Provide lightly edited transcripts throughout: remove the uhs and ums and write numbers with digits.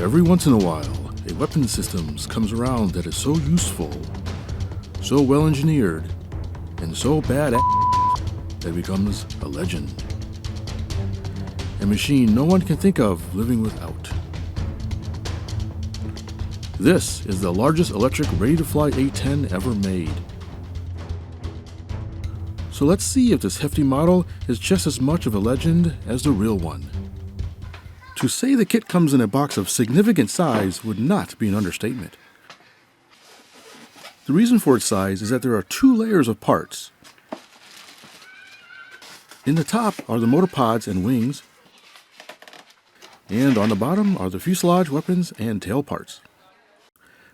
Every once in a while, a weapon system comes around that is so useful, so well engineered, and so badass that it becomes a legend. A machine no one can think of living without. This is the largest electric ready-to-fly A-10 ever made. So let's see if this hefty model is just as much of a legend as the real one. To say the kit comes in a box of significant size would not be an understatement. The reason for its size is that there are 2 layers of parts. In the top are the motor pods and wings, and on the bottom are the fuselage, weapons, and tail parts.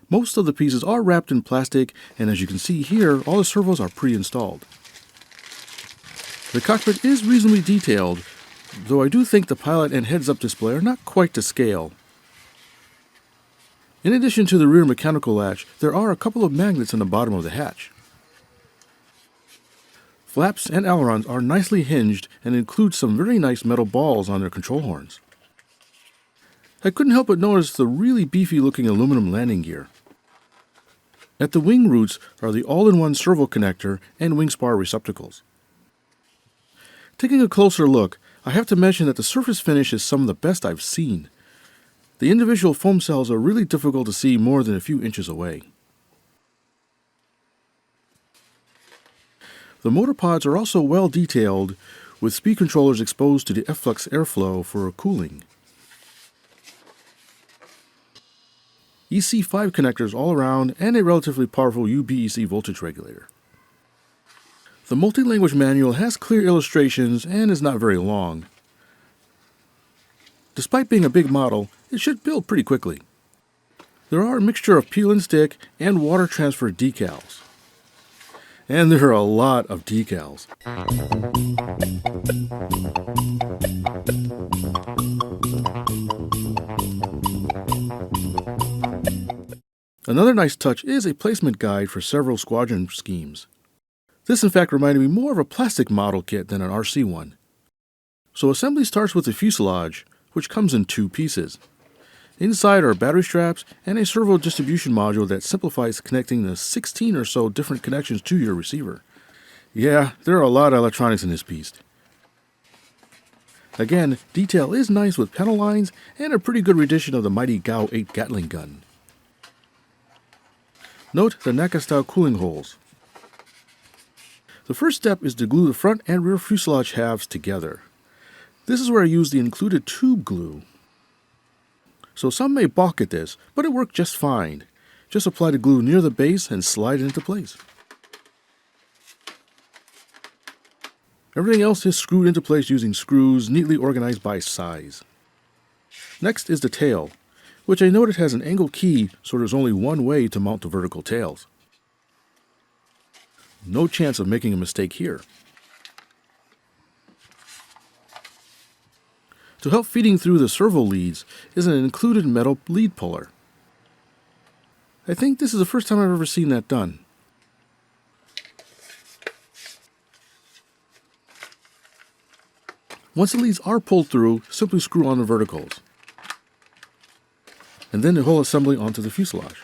Most of the pieces are wrapped in plastic, and as you can see here, all the servos are pre-installed. The cockpit is reasonably detailed, though I do think the pilot and heads-up display are not quite to scale. In addition to the rear mechanical latch, there are a couple of magnets in the bottom of the hatch. Flaps and ailerons are nicely hinged and include some very nice metal balls on their control horns. I couldn't help but notice the really beefy looking aluminum landing gear. At the wing roots are the all-in-one servo connector and wing spar receptacles. Taking a closer look, I have to mention that the surface finish is some of the best I've seen. The individual foam cells are really difficult to see more than a few inches away. The motor pods are also well detailed, with speed controllers exposed to the efflux airflow for cooling. EC5 connectors all around and a relatively powerful UBEC voltage regulator. The multi-language manual has clear illustrations and is not very long. Despite being a big model, it should build pretty quickly. There are a mixture of peel and stick and water transfer decals. And there are a lot of decals. Another nice touch is a placement guide for several squadron schemes. This in fact reminded me more of a plastic model kit than an RC one. So assembly starts with the fuselage, which comes in 2 pieces. Inside are battery straps and a servo distribution module that simplifies connecting the 16 or so different connections to your receiver. Yeah, there are a lot of electronics in this beast. Again, detail is nice with panel lines and a pretty good rendition of the mighty GAU 8 Gatling gun. Note the NACA-style cooling holes. The first step is to glue the front and rear fuselage halves together. This is where I use the included tube glue. So some may balk at this, but it worked just fine. Just apply the glue near the base and slide it into place. Everything else is screwed into place using screws neatly organized by size. Next is the tail, which I noted has an angle key, so there's only one way to mount the vertical tails. No chance of making a mistake here. To help feeding through the servo leads is an included metal lead puller. I think this is the first time I've ever seen that done. Once the leads are pulled through, simply screw on the verticals, and then the whole assembly onto the fuselage.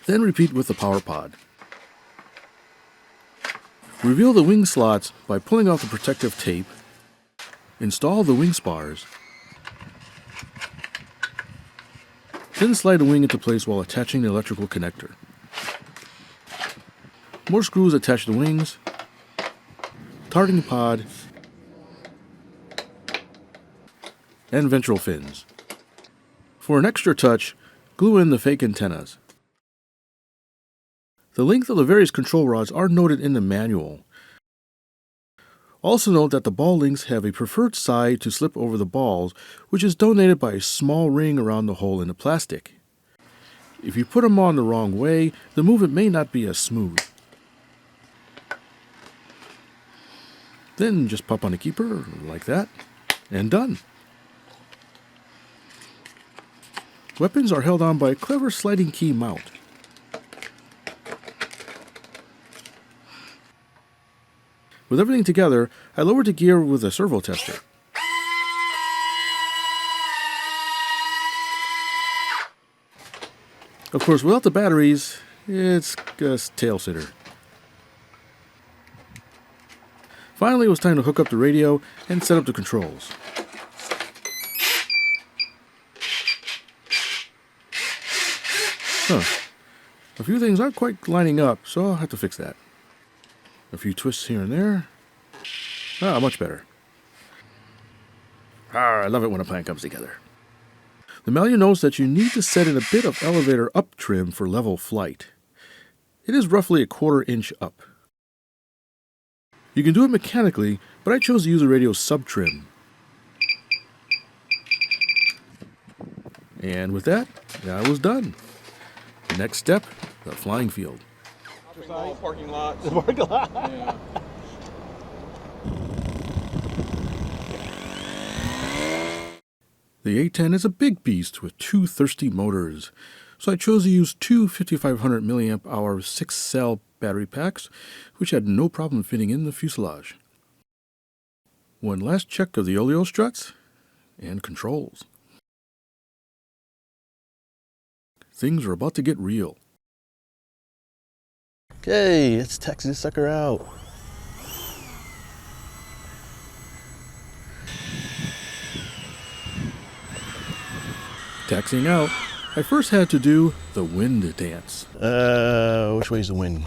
Then repeat with the power pod. Reveal the wing slots by pulling off the protective tape, install the wing spars, then slide the wing into place while attaching the electrical connector. More screws attach the wings, targeting pod, and ventral fins. For an extra touch, glue in the fake antennas. The length of the various control rods are noted in the manual. Also note that the ball links have a preferred side to slip over the balls, which is donated by a small ring around the hole in the plastic. If you put them on the wrong way, the movement may not be as smooth. Then just pop on the keeper, like that, and done. Weapons are held on by a clever sliding key mount. With everything together, I lowered the gear with a servo tester. Of course, without the batteries, it's just tail sitter. Finally, it was time to hook up the radio and set up the controls. A few things aren't quite lining up, so I'll have to fix that. A few twists here and there. Much better. I love it when a plan comes together. The manual notes that you need to set in a bit of elevator up trim for level flight. It is roughly a 1/4 inch up. You can do it mechanically, but I chose to use the radio's sub-trim. And with that, I was done. The next step, the flying field. Parking lot. The parking lot. Yeah. The A-10 is a big beast with 2 thirsty motors, so I chose to use 2 5500 mAh 6-cell battery packs, which had no problem fitting in the fuselage. One last check of the oleo struts and controls. Things are about to get real. Okay, let's taxi this sucker out. Taxiing out, I first had to do the wind dance. Which way is the wind?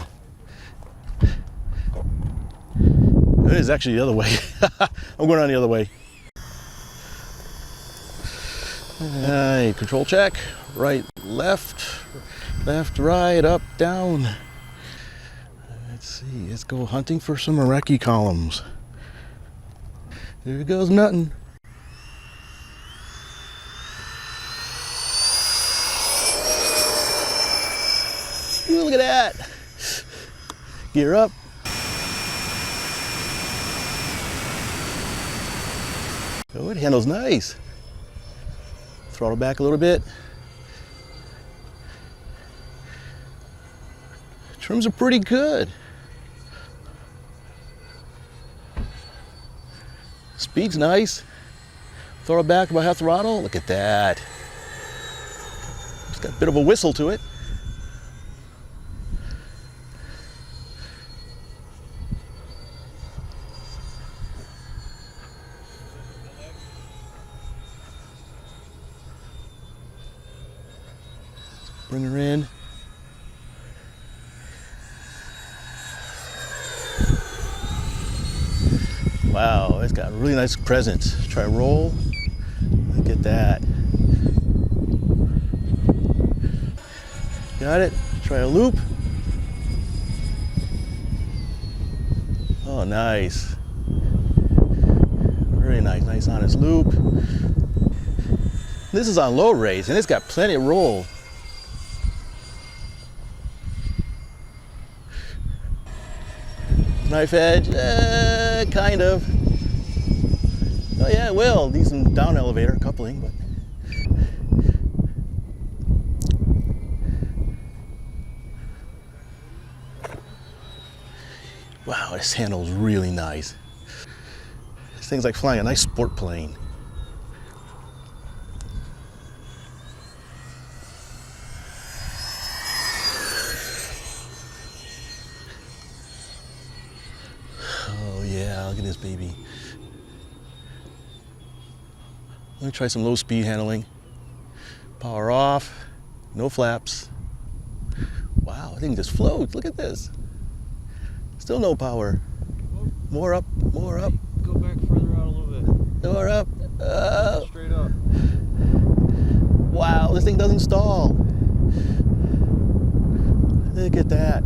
It is actually the other way. I'm going on the other way. Alright, control check. Right, left, right, up, down. Let's see, let's go hunting for some Iraqi columns. There goes nothing. Ooh, look at that. Gear up. Oh, it handles nice. Throttle back a little bit. Trims are pretty good. Speed's nice. Throttle back about half throttle. Look at that. It's got a bit of a whistle to it. Bring her in. Wow, it's got a really nice presence. Try roll. Look at that. Got it. Try a loop. Oh, nice. Very nice. Nice honest loop. This is on low rates and it's got plenty of roll. Knife edge, kind of. Oh yeah, it will. Need some down elevator coupling, but. Wow, this handle's really nice. This thing's like flying a nice sport plane. Look at this baby. Let me try some low speed handling. Power off, no flaps. Wow, the thing just floats. Look at this. Still no power. More up, more up. Go back further out a little bit. More up. Straight up. Wow, this thing doesn't stall. Look at that.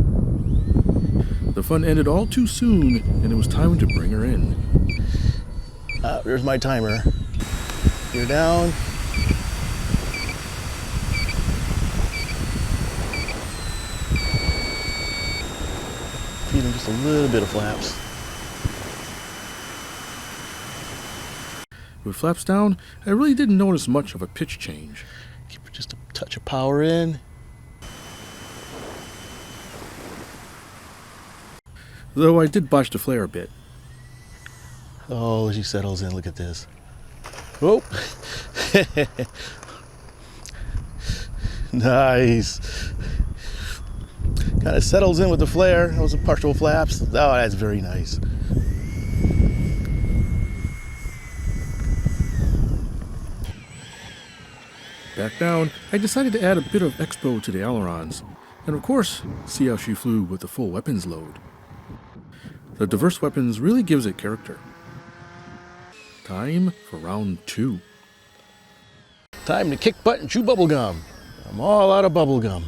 The fun ended all too soon, and it was time to bring her in. There's my timer. You're down. Feeding just a little bit of flaps. With flaps down, I really didn't notice much of a pitch change. Keep just a touch of power in. Though I did botch the flare a bit. Oh, as she settles in, look at this. Oh! Nice. Kind of settles in with the flare. Those are partial flaps. Oh, that's very nice. Back down, I decided to add a bit of expo to the ailerons, and of course, see how she flew with the full weapons load. The diverse weapons really gives it character. Time for round 2. Time to kick butt and chew bubble gum. I'm all out of bubble gum.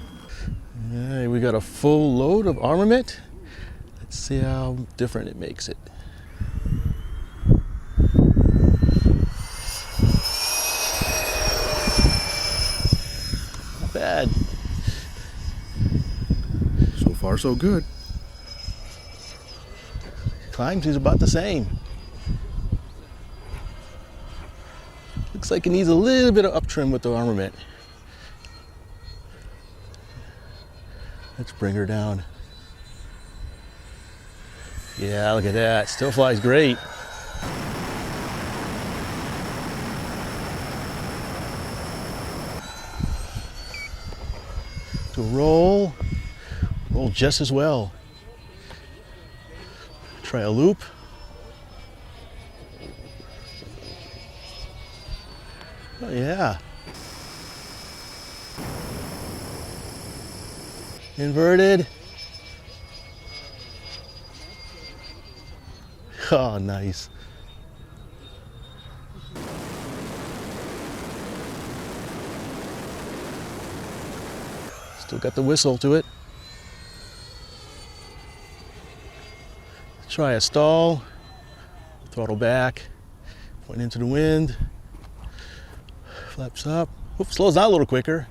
Hey, we got a full load of armament. Let's see how different it makes it. Not bad. So far, so good. Climbs is about the same. Looks like it needs a little bit of up trim with the armament. Let's bring her down. Yeah, look at that. Still flies great. To roll just as well. Try a loop. Oh yeah. Inverted. Oh, nice. Still got the whistle to it. Try a stall. Throttle back. Went into the wind. Flaps up. Oops, slows down a little quicker.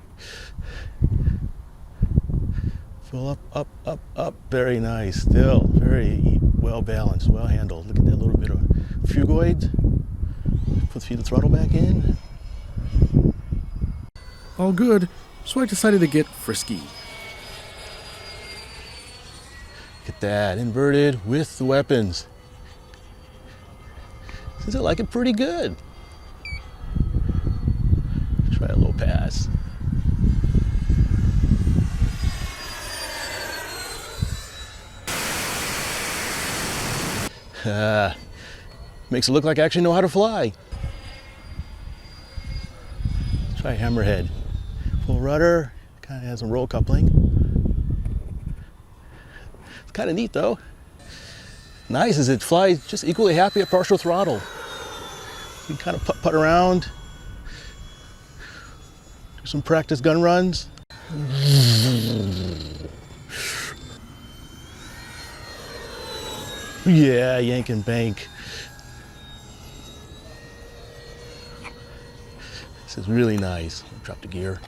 Full up, up, up, up. Very nice. Still very well balanced, well handled. Look at that little bit of fugoid. Feed the throttle back in. All good, so I decided to get frisky. Look at that, inverted with the weapons. Seems to like it pretty good. Try a low pass. Makes it look like I actually know how to fly. Try hammerhead. Full rudder, kind of has a roll coupling. It's kind of neat though. Nice is it flies just equally happy at partial throttle. You can kind of putt around. Do some practice gun runs. Yeah, yank and bank. This is really nice. Drop the gear.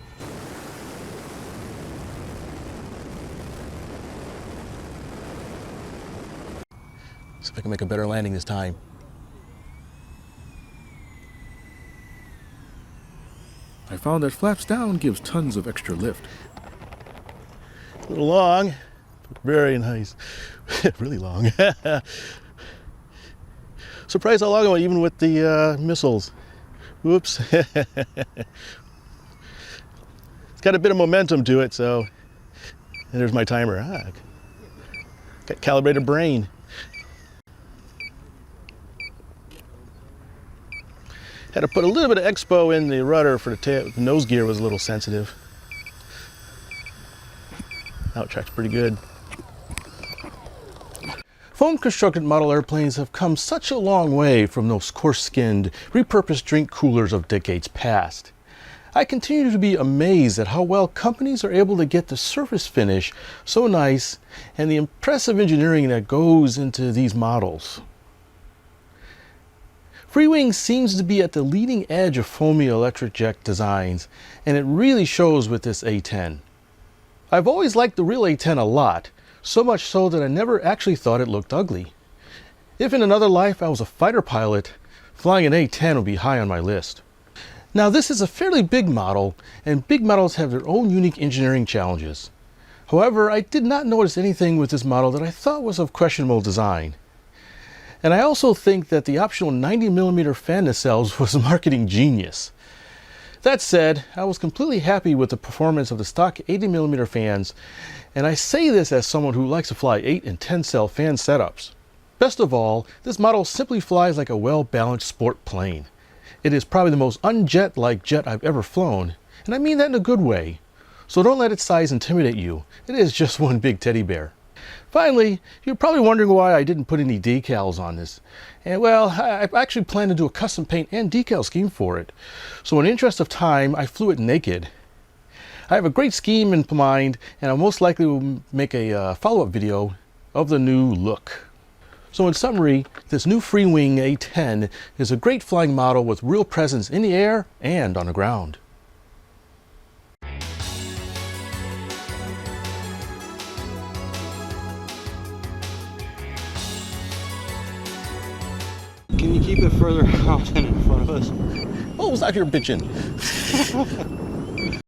See if I can make a better landing this time. I found that flaps down gives tons of extra lift. A little long, but very nice. Really long. Surprised how long it went, even with the missiles. Whoops. It's got a bit of momentum to it, so. And there's my timer. Got calibrated brain. Had to put a little bit of expo in the rudder for the tail. The nose gear was a little sensitive. Now it tracks pretty good. Foam constructed model airplanes have come such a long way from those coarse-skinned, repurposed drink coolers of decades past. I continue to be amazed at how well companies are able to get the surface finish so nice and the impressive engineering that goes into these models. Freewing seems to be at the leading edge of foamy electric jet designs, and it really shows with this A-10. I've always liked the real A-10 a lot, so much so that I never actually thought it looked ugly. If in another life I was a fighter pilot, flying an A-10 would be high on my list. Now this is a fairly big model, and big models have their own unique engineering challenges. However, I did not notice anything with this model that I thought was of questionable design. And I also think that the optional 90mm fan nacelles was a marketing genius. That said, I was completely happy with the performance of the stock 80mm fans, and I say this as someone who likes to fly 8 and 10 cell fan setups. Best of all, this model simply flies like a well-balanced sport plane. It is probably the most unjet-like jet I've ever flown, and I mean that in a good way. So don't let its size intimidate you. It is just one big teddy bear. Finally, you're probably wondering why I didn't put any decals on this. And well, I actually plan to do a custom paint and decal scheme for it. So in the interest of time, I flew it naked. I have a great scheme in mind, and I most likely will make a follow-up video of the new look. So in summary, this new Freewing A-10 is a great flying model with real presence in the air and on the ground. Can you keep it further out than in front of us? Oh, stop your bitching.